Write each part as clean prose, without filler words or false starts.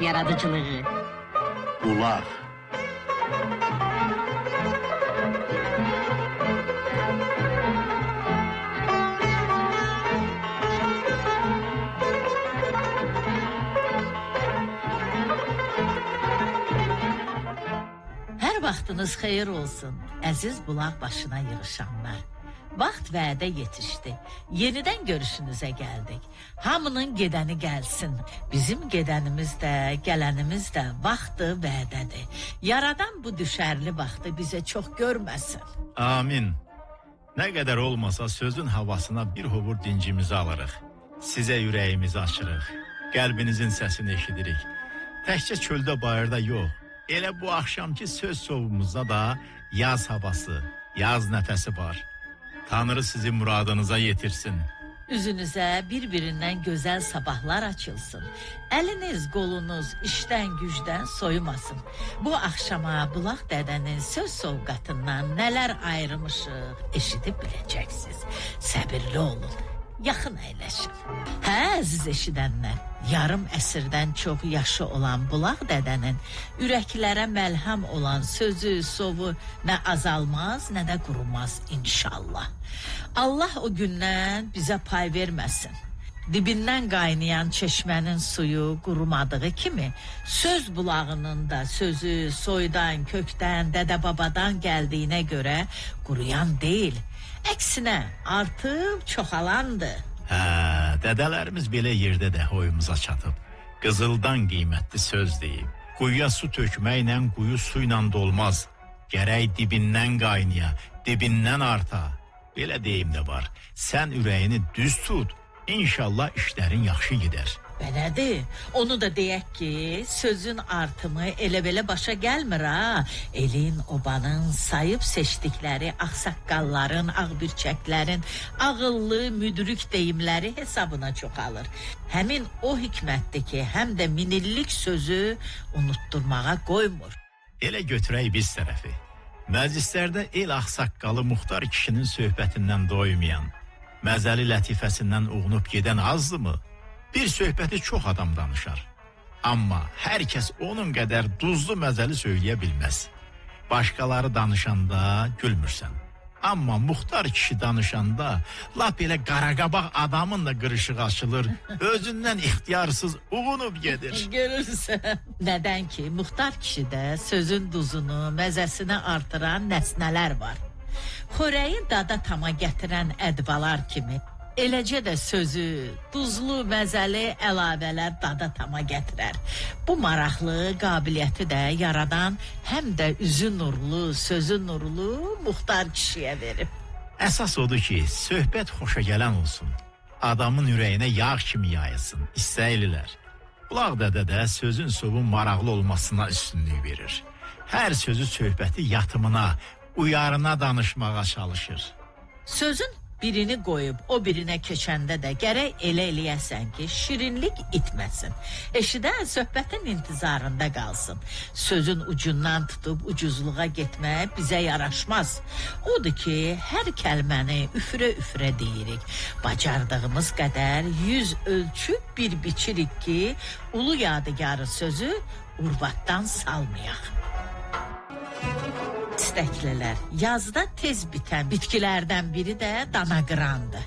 yaradıcılığı. Bulaq. Hər vaxtınız xeyir olsun, əziz bulaq başına yığışanlar. Vaxt vədə yetişdi. Yenidən görüşünüzə gəldik. Hamının gedəni gəlsin. Bizim gedənimiz də, gələnimiz də vaxtı vədədir. Yaradan bu düşərli vaxtı bizə çox görməsin. Amin. Nə qədər olmasa sözün havasına bir hovur dincimizi alırıq. Sizə ürəyimizi açırıq. Qəlbinizin səsini eşidirik. Təkcə çöldə bayırda yox. Elə bu axşamki söz sovumuzda da yaz havası, yaz nəfəsi var. Tanrı sizi muradınıza yetirsin. Üzünüzə bir-birindən gözəl sabahlar açılsın. Əliniz, qolunuz işdən, gücdən soyumasın. Bu axşama bulaq dədənin söz sovqatından nələr ayırmışıq, eşidib biləcəksiniz. Səbirli olun, yaxın əyləşin. Hə, əziz eşidənlər, yarım əsrdən çox yaşı olan bulaq dədənin ürəklərə məlhəm olan sözü, sovu nə azalmaz, nə də qurumaz inşallah. Allah o gündən bizə pay verməsin. Dibindən qaynayan çeşmənin suyu qurumadığı kimi söz bulağının da sözü soydan, kökdən, dədə-babadan gəldiyinə görə quruyan deyil. Əksinə artıb çoxalandı. Hə, dədələrimiz belə yerdə də hoyumuza çatıb. Qızıldan qiymətli söz deyib. Quyuya su tökməklə quyu suyla dolmaz. Gərək dibindən qaynaya, dibindən arta. Belə deyim də var. Sən ürəyini düz tut, inşallah işlərin yaxşı gedər. Belədir. Onu da deyək ki, sözün artımı elə-belə başa gəlmir ha. Elin, obanın sayıb seçdikləri ağsaqqalların, ağbirçəklərin ağıllı, müdrik deyimləri hesabına çoxalır. Həmin o hikmətdir ki, həm də minillik sözü unutturmağa qoymur. Elə götürək biz tərəfi. Məclislərdə el ağsaqqalı muxtar kişinin söhbətindən doymayan, məzəli lətifəsindən uğunub gedən azdımı? Bir söhbəti çox adam danışar. Amma hər kəs onun qədər duzlu məzəli söyləyə bilməz. Başqaları danışanda gülmürsən. Amma muxtar kişi danışanda lap elə qaraqabaq adamın da qırışığı açılır. Özündən ixtiyarsız uğunub gedir. Görürsən. Nədən ki, muxtar kişidə sözün duzunu, məzəsini artıran nəsnələr var. Xörəyi dada tama gətirən ədvalar kimi eləcə də sözü, duzlu, məzəli əlavələr dada tama gətirər. Bu maraqlı qabiliyyəti də yaradan həm də üzü nurlu, sözü nurlu muxtar kişiyə verib. Əsas odur ki, söhbət xoşa gələn olsun. Adamın ürəyinə yağ kimi yayılsın, istəylilər. Bulaq dədə də sözün sovun maraqlı olmasına üstünlük verir. Hər sözü söhbəti yatımına, uyarına danışmağa çalışır. Sözün birini qoyub o birinə keçəndə də gərək elə eləyəsən ki, şirinlik itməsin. Eşidən söhbətin intizarında qalsın. Sözün ucundan tutub ucuzluğa getmək bizə yaraşmaz. Odur ki, hər kəlməni üfürə-üfürə deyirik. Bacardığımız qədər 100 ölçüb bir biçirik ki, ulu yadigarı sözü urvatdan salmayaq. İstəklilər, yazda tez bitən bitkilərdən biri də danaqırandır.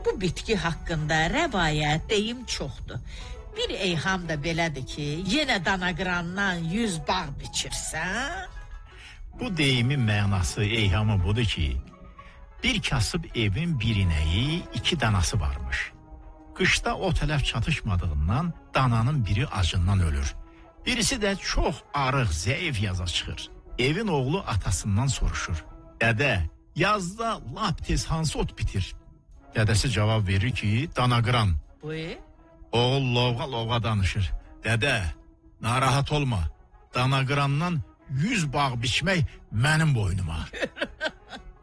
Bu bitki haqqında rəvayət, deyim çoxdur. Bir eyham da belədir ki, yenə danaqırandan 100 bağ biçirsən. Bu deyimin mənası, eyhamı budur ki, bir kasıb evin bir inəyi, 2 danası varmış. Qışda o tərəf çatışmadığından dananın biri acından ölür. Birisi də çox arıq, zəif yaza çıxır. Evin oğlu atasından soruşur. Dədə, yazda lap tez hansı ot bitir? Dədəsi cavab verir ki, danaqıran. Oğul lovğa danışır. Dədə, narahat olma. Danaqırandan 100 bağ biçmək mənim boynuma.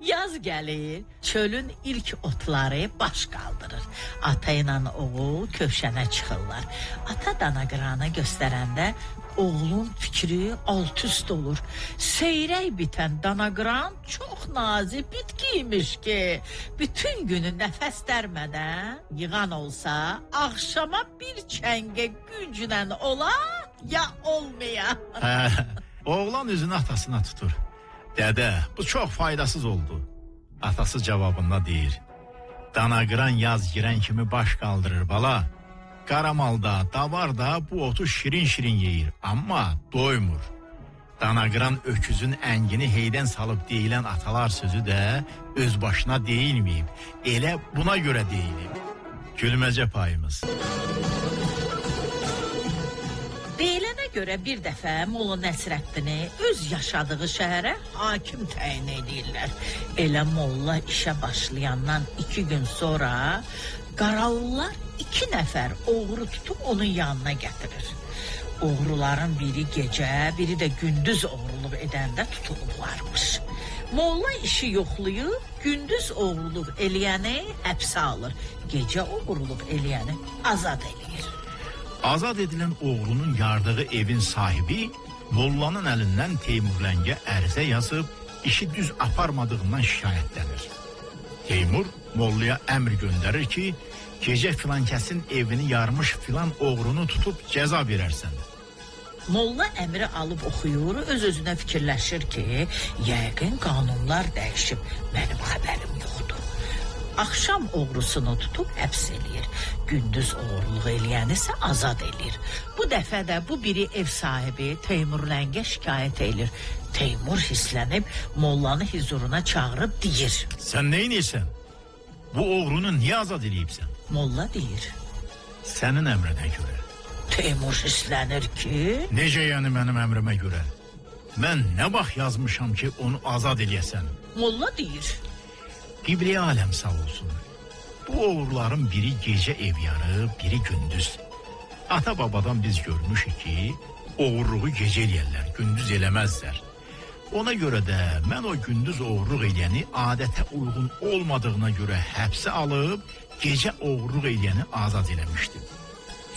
Yaz gəlir, çölün ilk otları baş qaldırır. Ata ilə oğul kövşənə çıxırlar. Ata danaqıranı göstərəndə oğlun fikri alt-üst olur. Seyrək bitən danaqıran çox nazik bitkiymiş ki, bütün günü nəfəs dərmədən yığan olsa, axşama bir çəngə güclə olar, ya olmaya. Hə, oğlan üzünü atasına tutur. Dədə, bu çox faydasız oldu. Atası cavabında deyir. Dana qıran yaz girən kimi baş qaldırır bala. Qaramalda, davarda bu otu şirin-şirin yeyir, amma doymur. Dana qıran öküzün əngini heydən salıb deyilən atalar sözü də öz başına deyilməyib. Elə buna görə deyilib. Gülməcə payımız. Deyilənə görə bir dəfə Molla Nəsrəddini öz yaşadığı şəhərə hakim təyin edirlər. Elə Molla işə başlayandan 2 gün sonra Qarallılar 2 nəfər oğru tutub onun yanına gətirir. Oğruların biri gecə, biri də gündüz oğruluq edəndə tutulublarmış. Molla işi yoxlayıb, gündüz oğruluq eləyəni həbsə alır, gecə oğruluq eləyəni azad eləyir. Azad edilən oğrunun yardığı evin sahibi Mollanın əlindən Teymurləngə ərizə yazıb işi düz aparmadığından şikayətlənir. Teymur Mollaya əmr göndərir ki, gecə filan kəsin evini yarmış filan oğrunu tutub cəza verərsən. Molla əmri alıb oxuyur, öz-özünə fikirləşir ki, yəqin qanunlar dəyişib, mənim xəbərim yoxdur. Axşam oğrusunu tutub həbs eləyir, gündüz oğurluq eləyəni isə azad eləyir. Bu dəfə də bu biri ev sahibi Teymurləngə şikayət eləyir. Teymur hislənib Mollanı huzuruna çağırıb deyir. Sən neynirsən? Bu oğrunu niyə azad eləyibsən? Molla deyir. Sənin əmrinə görə. Teymur hislənir ki... Necə yəni mənim əmrimə görə? Mən nə vaxt yazmışam ki, onu azad eləyəsən? Molla deyir. Qibli aləm sağ olsun. Bu oğurların biri gecə ev yarı, biri gündüz. Ata babadan biz görmüşük ki, oğurluğu gecə eləyərlər, gündüz eləməzlər. Ona görə də mən o gündüz oğurluq eləyəni adətə uyğun olmadığına görə həbsə alıb, gecə oğurluq eləyəni azad eləmişdim.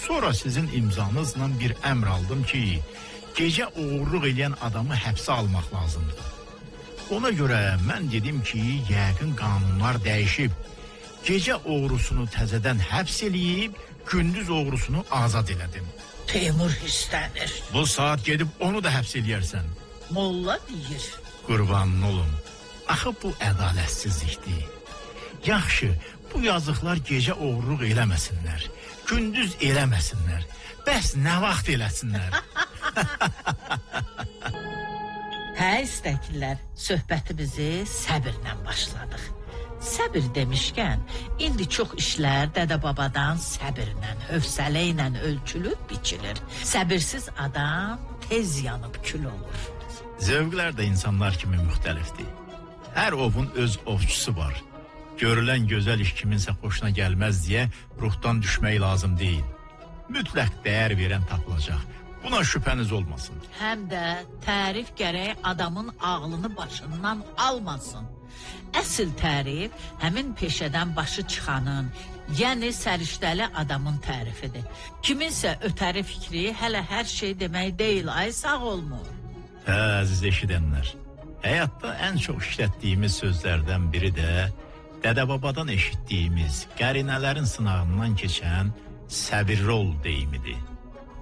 Sonra sizin imzanızla bir əmr aldım ki, gecə oğurluq eləyən adamı həbsə almaq lazımdır. Ona görə mən dedim ki, yəqin qanunlar dəyişib. Gecə oğrusunu təzədən həbs eləyib, gündüz oğrusunu azad elədim. Teymur hislənir. Bu saat gedib onu da həbs eləyərsən. Molla deyir. Qurbanın olum. Axı bu ədalətsizlikdir. Yaxşı, bu yazıqlar gecə oğurluq eləməsinlər. Gündüz eləməsinlər. Bəs nə vaxt eləsinlər? Hə istəklər, söhbətimizi səbirlə başladıq. Səbir demişkən, indi çox işlər dədə-babadan səbirlə, hövsələ ilə ölçülüb biçilir. Səbirsiz adam tez yanıb kül olur. Zövqlər də insanlar kimi müxtəlifdir. Hər ovun öz ovçusu var. Görülən gözəl iş kiminsə xoşuna gəlməz deyə ruhdan düşmək lazım deyil. Mütləq dəyər verən tapılacaq. Buna şübhəniz olmasın. Həm də tərif gərək adamın ağlını başından almasın. Əsl tərif həmin peşədən başı çıxanın, yəni səriştəli adamın tərifidir. Kiminsə ötəri fikri hələ hər şey demək deyil, ay sağ olmur. Hə, əziz eşidənlər, həyatda ən çox işlətdiyimiz sözlərdən biri də dədə-babadan eşitdiyimiz, qərinələrin sınağından keçən səbirli ol deyimidir.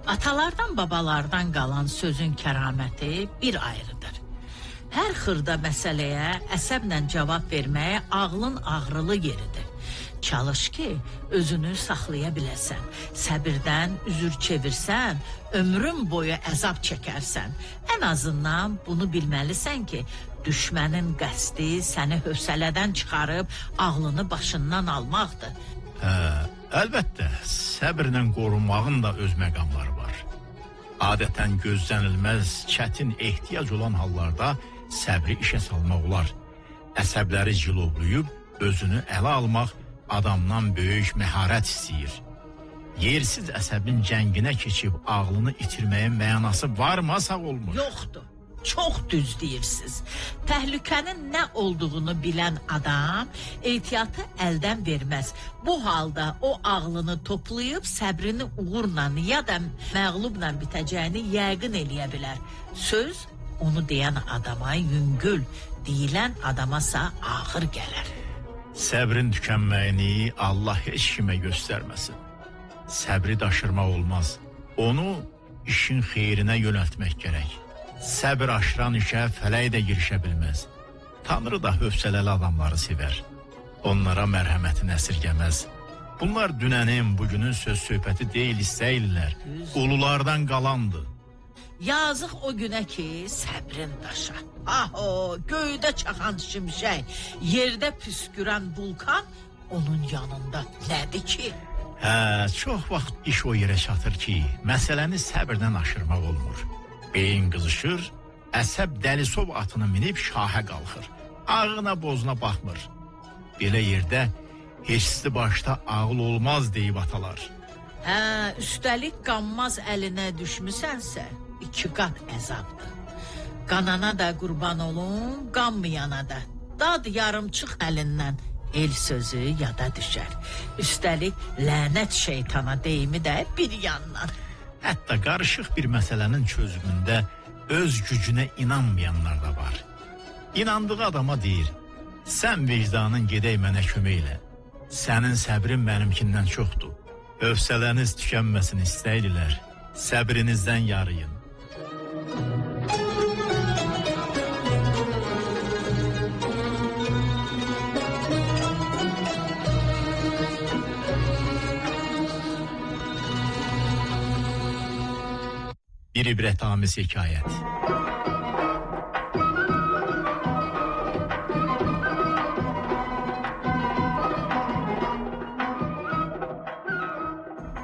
Atalardan, babalardan qalan sözün kəraməti bir ayrıdır. Hər xırda məsələyə əsəblə cavab verməyə ağlın ağrılı yeridir. Çalış ki, özünü saxlaya biləsən. Səbirdən üzür çevirsən, ömrün boyu əzab çəkərsən. Ən azından bunu bilməlisən ki, düşmənin qəsdi səni hövsələdən çıxarıb ağlını başından almaqdır. Hə, əlbəttə, səbirlə qorunmağın da öz məqamları var. Adətən gözlənilməz, çətin ehtiyac olan hallarda səbri işə salmaq olar. Əsəbləri cilovlayıb, özünü ələ almaq adamdan böyük məharət istəyir. Yersiz əsəbin cənginə keçib ağlını itirməyin mənası varmı, sağ olmur? Yoxdur. Çox düz deyirsiniz. Təhlükənin nə olduğunu bilən adam ehtiyatı əldən verməz. Bu halda o ağlını toplayıb səbrini uğurla ya da məğlubla bitəcəyini yəqin eləyə bilər. Söz onu deyən adama yüngül, deyilən adamasa ağır gələr. Səbrin tükənməyini Allah heç kimə göstərməsin. Səbri daşırmaq olmaz. Onu işin xeyrinə yönəltmək gərək. Səbir aşıran işə fələk də girişə bilməz. Tanrı da hövsələli adamları sevər. Onlara mərhəmətini əsirgəməz. Bunlar dünənin, bugünün söz söhbəti deyil, istəyirlər. Ululardan qalandı. Yazıq o günə ki, səbrin daşa. Aho, göydə çaxan şimşək, yerdə püskürən vulkan onun yanında nədir ki? Çox vaxt iş o yerə çatır ki, məsələni səbirdən aşırmaq olmur. Beyin qızışır, əsəb dəlisov atını minib şahə qalxır. Ağına bozuna baxmır. Belə yerdə heçsi başda ağıl olmaz deyib atalar. Üstəlik qanmaz əlinə düşmüsənsə, 2 qat əzabdır. Qanana da qurban olun, qanmayana da. Dad yarımçıq əlindən el sözü yada düşər. Üstəlik lənət şeytana deyimi də bir yandan. Hətta qarışıq bir məsələnin çözümündə öz gücünə inanmayanlar da var. İnandığı adama deyir, sən vicdanın gedək mənə kömək elə. Sənin səbrin mənimkindən çoxdur. Hövsələniz tükənməsin istəyirlər. Səbrinizdən yarıyın. Bir ibrətamiz hekayət.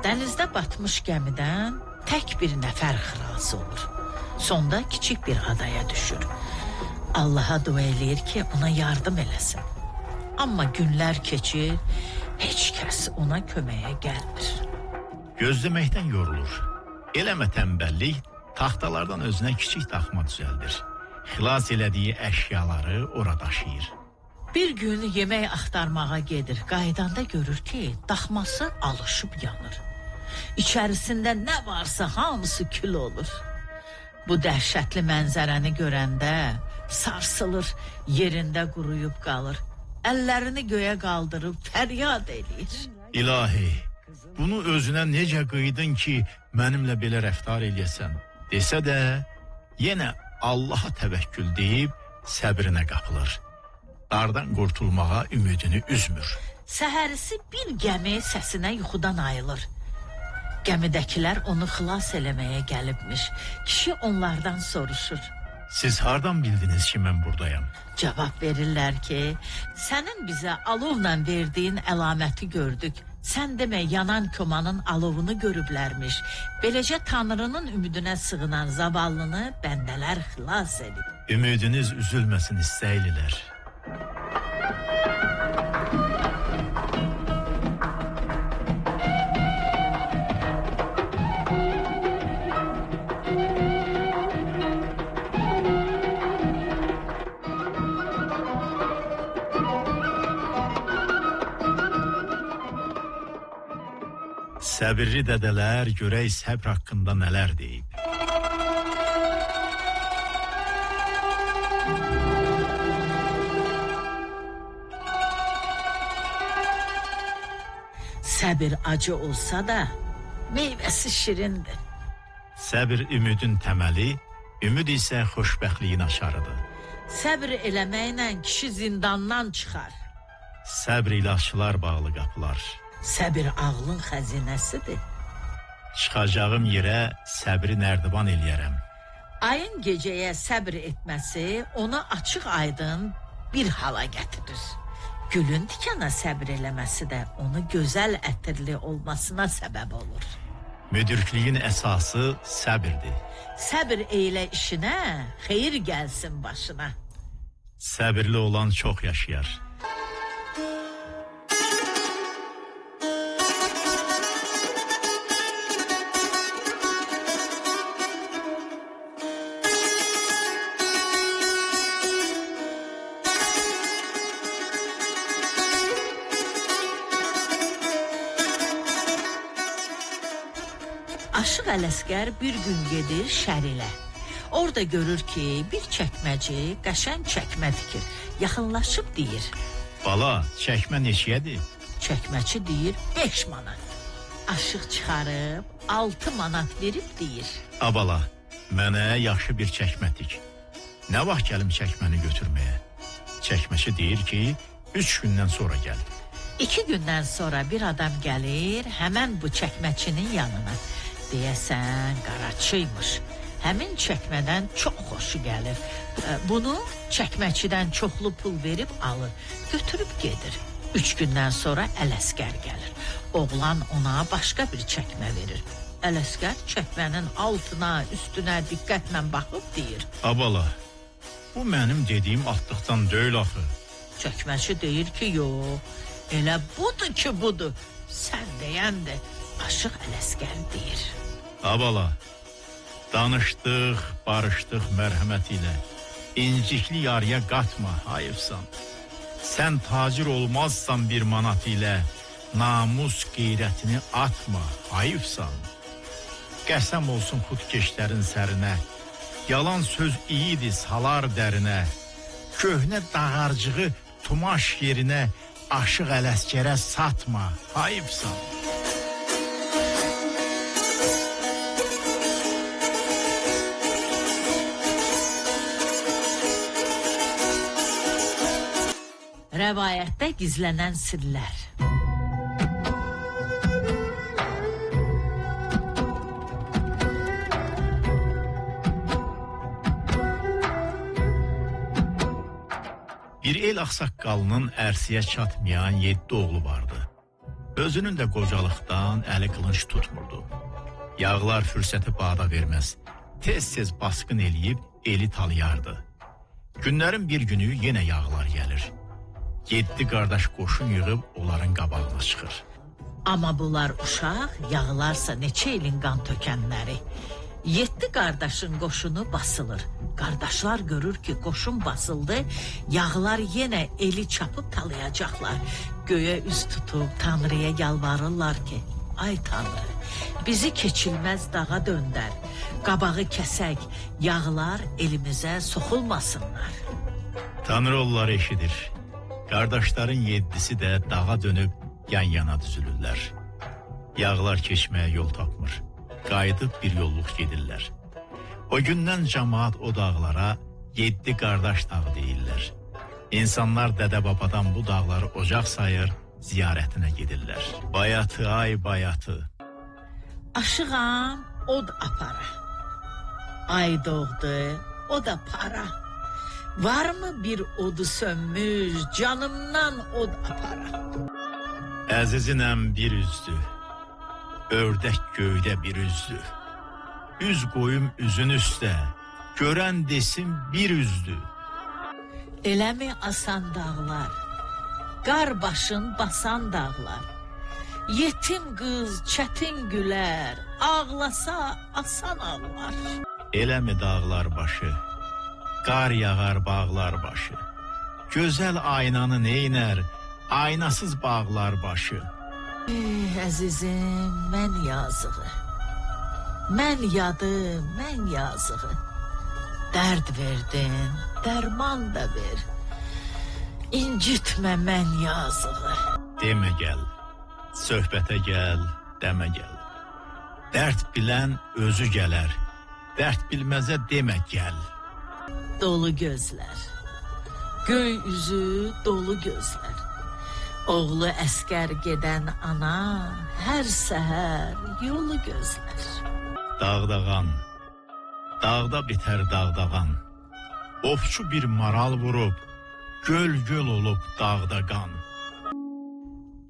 Dənizdə batmış gəmidən tək bir nəfər xilas olur. Sonda kiçik bir adaya düşür. Allaha dua eləyir ki, ona yardım eləsin. Amma günlər keçir, heç kəs ona köməyə gəlmir. Gözləməkdən yorulur. Eləmə tənbəllik, taxtalardan özünə kiçik daxma düzəldir. Xilas elədiyi əşyaları ora daşıyır. Bir gün yemək axtarmağa gedir. Qaydanda görür ki, daxması alışıb yanır. İçərisində nə varsa hamısı kül olur. Bu dəhşətli mənzərəni görəndə sarsılır, yerində quruyub qalır. Əllərini göyə qaldırıb fəryad eləyir. İlahi, bunu özünə necə qıydın ki, mənimlə belə rəftar eləyəsən? Desə də, yenə Allaha təvəkkül deyib səbrinə qapılır. Dardan qurtulmağa ümidini üzmür. Səhərisi bir gəmi səsinə yuxudan ayılır. Gəmidəkilər onu xilas eləməyə gəlibmiş. Kişi onlardan soruşur. Siz hardan bildiniz ki, mən buradayam? Cavab verirlər ki, sənin bizə alovla verdiyin əlaməti gördük. Sən demə yanan komanın alovunu görüblərmiş. Beləcə Tanrının ümidinə sığınan zavallını bəndələr xilas edib. Ümidiniz üzülməsin istəyirlər. Səbirli dədələr görək səbr haqqında nələr deyib. Səbir acı olsa da meyvəsi şirindir. Səbir ümidin təməli, ümid isə xoşbəxtliyin açarıdır. Səbr eləməklə kişi zindandan çıxar. Səbr ilə açılar bağlı qapılar. Səbir ağlın xəzinəsidir. Çıxacağım yerə səbri nərdivan eləyərəm. Ayın gecəyə səbr etməsi onu açıq aydın bir hala gətirir. Gülün tikana səbr eləməsi də onu gözəl ətirli olmasına səbəb olur. Müdrikliyin əsası səbirdir. Səbr eylə işinə, xeyir gəlsin başına. Səbirli olan çox yaşayar. Aşıq Ələsgər bir gün gedir şərilə. Orada görür ki, bir çəkməci qəşəng çəkmə tikir. Yaxınlaşıb deyir. Bala, çəkmə neçəyədir? Çəkməçi deyir 5 manat. aşıq çıxarıb 6 manat verib deyir: Abala, mənə yaxşı bir çəkmə tik. Nə vaxt gəlim çəkməni götürməyə? Çəkməçi deyir ki, 3 gündən sonra gəl. 2 gündən sonra bir adam gəlir, həmən bu çəkməçinin yanına. Deyəsən, qaraçıymış. Həmin çəkmədən çox xoşu gəlir. Bunu çəkməçidən çoxlu pul verib alır, götürüb gedir. 3 gündən sonra Ələsgər gəlir. Oğlan ona başqa bir çəkmə verir. Ələsgər çəkmənin altına, üstünə diqqətlə baxıb deyir: Abala, bu mənim dediyim altlıqdan deyil axı. Çəkməçi deyir ki, yox, elə budur ki, budur. Sən deyəndir. Aşıq Ələsgər deyir: Abala, danışdıq, barışdıq mərhəmət ilə. İncikli yarıya qatma, hayıfsan. Sən tacir olmazsan 1 manat ilə. Namus qeyrətini atma, hayıfsan. Qəsəm olsun xudkeşlərin sərinə. Yalan söz iyidir, salar dərinə. Köhnə dağarcığı tumaş yerinə Aşıq Ələsgərə satma, hayıfsan. Rəvayətdə gizlənən sirlər. Bir el ağsaqqalının ərsiyə çatmayan 7 oğlu vardı. Özünün də qocalıqdan əli qılınç tutmurdu. Yağlar fürsəti bağda verməz. Tez-tez basqın eləyib eli talayardı. Günlərin bir günü yenə yağlar gəlir. 7 qardaş qoşun yığıb onların qabağına çıxır. Amma bunlar uşaq, yağlarsa neçə ilin qan tökənləri. 7 qardaşın qoşunu basılır. Qardaşlar görür ki, qoşun basıldı, yağlar yenə eli çapıb talayacaqlar. Göyə üz tutub Tanrıya yalvarırlar ki, ay Tanrı, bizi keçilməz dağa döndər. Qabağı kəsək, yağlar elimizə soxulmasınlar. Tanrı onları eşidir. Qardaşların 7'si də dağa dönüb yan-yana düzülürlər. Yağlar keçməyə yol tapmır. Qayıdıb bir yolluq gedirlər. O gündən cəmaat o dağlara 7 qardaş dağı deyirlər. İnsanlar dədə-babadan bu dağları ocaq sayır, ziyarətinə gedirlər. Bayatı, ay bayatı. Aşığam, od apara. Ay doğdu, o da para. Var mı bir odu sönmüş, canımdan od apara. Əzizinəm bir üzdü, ördək göydə bir üzdü. Üz qoyum üzün üstə, görən desin bir üzdü. Eləmi asan dağlar, qar başın basan dağlar. Yetim qız çətin gülər, ağlasa asan ağlar. Eləmi dağlar başı, qar yağar bağlar başı. Gözəl aynanı neynər, aynasız bağlar başı. Əzizim, mən yazığı. Mən yadım, mən yazığı. Dərd verdin, dərman da ver. İncitmə mən yazığı. Demə gəl, söhbətə gəl, demə gəl. Dərd bilən özü gələr, dərd bilməzə demə gəl. Dolu gözlər, göy üzü dolu gözlər. Oğlu əskər gedən ana hər səhər yolu gözlər. Dağdağan, dağda bitər dağdağan. Ovçu bir maral vurub, göl-göl olub dağda qan.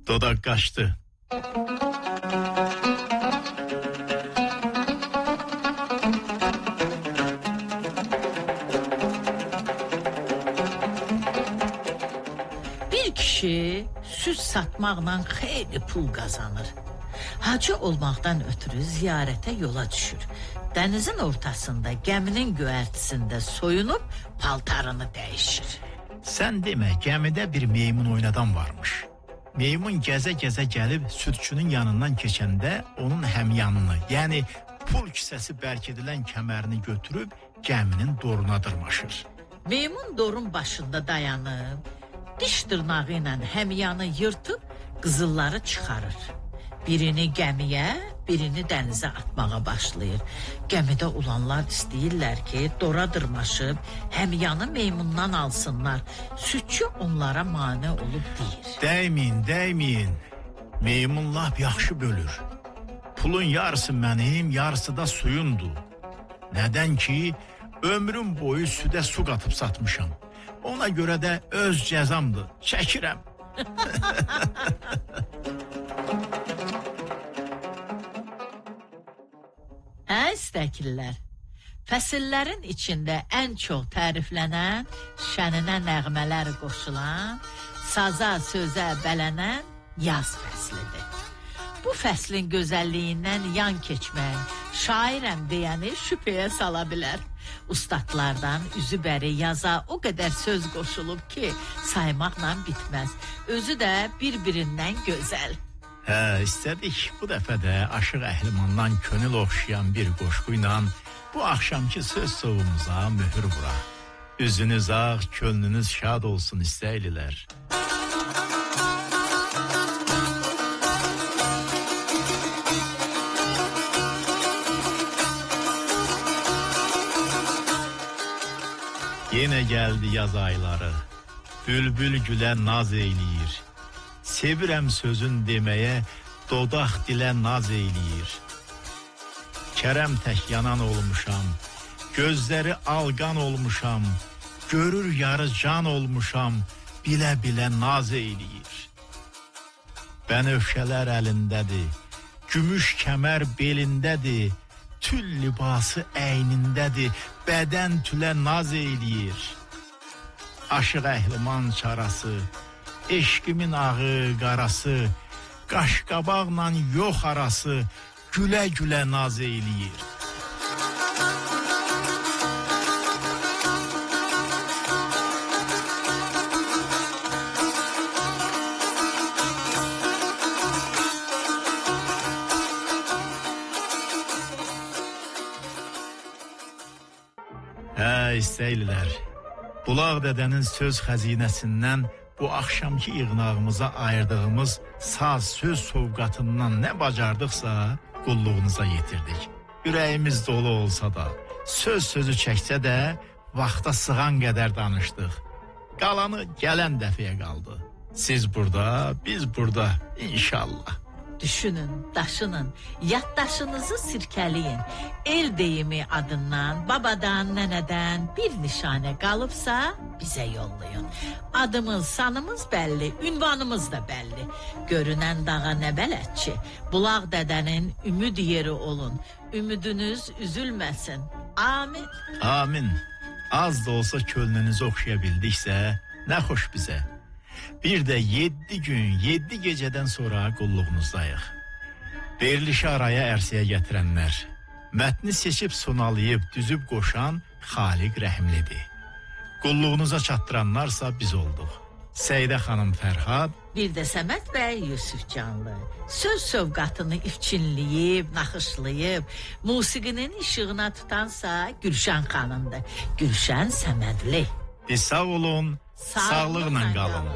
Dodaq qaçdı. Bir kişi süz satmaqla xeyli pul qazanır. Hacı olmaqdan ötürü ziyarətə yola düşür. Dənizin ortasında gəminin göyərtisində soyunub paltarını dəyişir. Sən demə, gəmidə bir meymun oynadan varmış. Meymun gəzə-gəzə gəlib südçünün yanından keçəndə onun həmyanını, yəni pul kisəsi bərk edilən kəmərini götürüb gəminin doruna dırmaşır. Meymun dorun başında dayanıb, diş dırnağı ilə həmyanı yırtıb qızılları çıxarır. Birini gəmiyə, birini dənizə atmağa başlayır. Gəmidə olanlar istəyirlər ki, dora dırmaşıb həmyanı meymundan alsınlar. Südçü onlara mane olub deyir. Dəyməyin. Meymun lap yaxşı bölür. Pulun yarısı mənim, yarısı da suyundur. Nədən ki, ömrüm boyu südə su qatıb satmışam. Ona görə də öz cəzamdır. Çəkirəm. İstəkillər. Fəsillərin içində ən çox təriflənən, şəninə nəğmələr qoşulan, saza, sözə bələnən yaz fəslidir. Bu fəslin gözəlliyindən yan keçmək, şairəm deyəni şübhəyə sala bilər. Ustadlardan üzü bəri yaza o qədər söz qoşulub ki, saymaqla bitməz. Özü də bir-birindən gözəl. İstədik bu dəfə də Aşıq Əhlimandan könül oxşayan bir qoşqu ilə bu axşamki söz sovumuza möhür vuraq. Üzünüz ağ, könlünüz şad olsun istəylilər. Yenə gəldi yaz ayları, bülbül gülə naz eyləyir. Sevirəm sözün deməyə, dodaq dilə naz eyləyir. Kərəm tək yanan olmuşam, gözləri alqan olmuşam, görür yarı can olmuşam, bilə-bilə naz eyləyir. Bənövşələr əlindədir, gümüş kəmər belindədir, tül libası əynindədir, bədən tülə naz eyləyir. Aşıq Əhliman çarası, eşqimin ağı, qarası, qaşqabaqla yox arası, gülə-gülə naz eyləyir. İstəylilər. Bulaq dədənin söz xəzinəsindən bu axşamki iğnağımıza ayırdığımız saz söz sovqatından nə bacardıqsa qulluğunuza yetirdik. Ürəyimiz dolu olsa da, söz sözü çəksə də vaxta sığan qədər danışdıq. Qalanı gələn dəfəyə qaldı. Siz burada, biz burada inşallah. Düşünün, daşının, yaddaşınızı sirkəliyin. El deyimi adından, babadan, nənədən bir nişanə qalıbsa bizə yollayın. Adımız, sanımız bəlli, ünvanımız da bəlli. Görünən dağa nə bələdçi, bulaq dədənin ümid yeri olun. Ümidiniz üzülməsin. Amin. Amin. Az da olsa könlünüzü oxşaya bildiksə, nə xoş bizə. Bir də 7 gün, 7 gecədən sonra qulluğunuzdayıq. Verilişi araya ərsəyə gətirənlər, mətni seçib sonalayıb, düzüb qoşan Xaliq rəhimlidir. Qulluğunuza çatdıranlarsa biz olduq. Seydə xanım Fərhad, bir də Səməd bəy Yusufcanlı. Söz sövqatını ifçinləyib, naxışlayıb, musiqinin işığına tutansa Gülşən xanımdır. Gülşən Səmədli. Sağ olun, sağlıqla qalın.